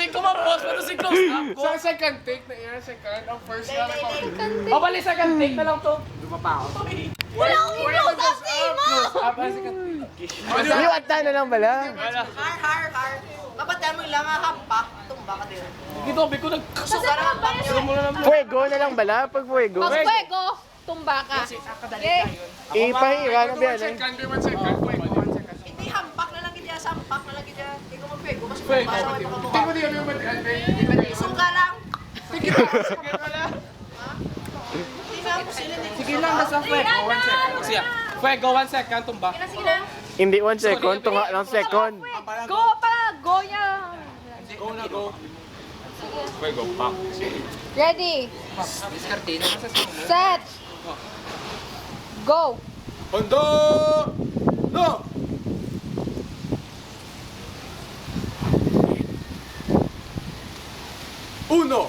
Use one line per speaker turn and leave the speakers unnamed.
ko ma-pause pa to si close up ko.
Sa second take na yan, second. Ang first na ako.
O, bali second take na lang to.
Wala akong i-close up si Imo!
Up, second take.
Yung ata na lang bala.
Har. Kapatid mo lang hampak, tumba ka din.
Dito, ko nag...
Sugar ang hampak nyo.
Fuego na lang bala. Pag fuego.
Pag fuego, tumba ka. Okay?
Ipahira na biyan eh.
Second, 1 second. Wait, 1 second.
Hindi hampak na lang kita, sampak na lang kita. Hindi ko mag-pego, mas
Pwego.
mabasa ko yung
Tingnan mo di kami mag-advance.
Suga lang.
Sige na, sige wala.
Hindi na ako sila din.
Sige lang, basta fuego. 1 second. Siya. Fuego, 1 second, tumba.
Sige na.
Hindi 1 second. Tunga lang second.
Go pa! Go niya!
Go na, go.
Fuego, pak.
Ready? Set! Go!
Hondo! No! Uno!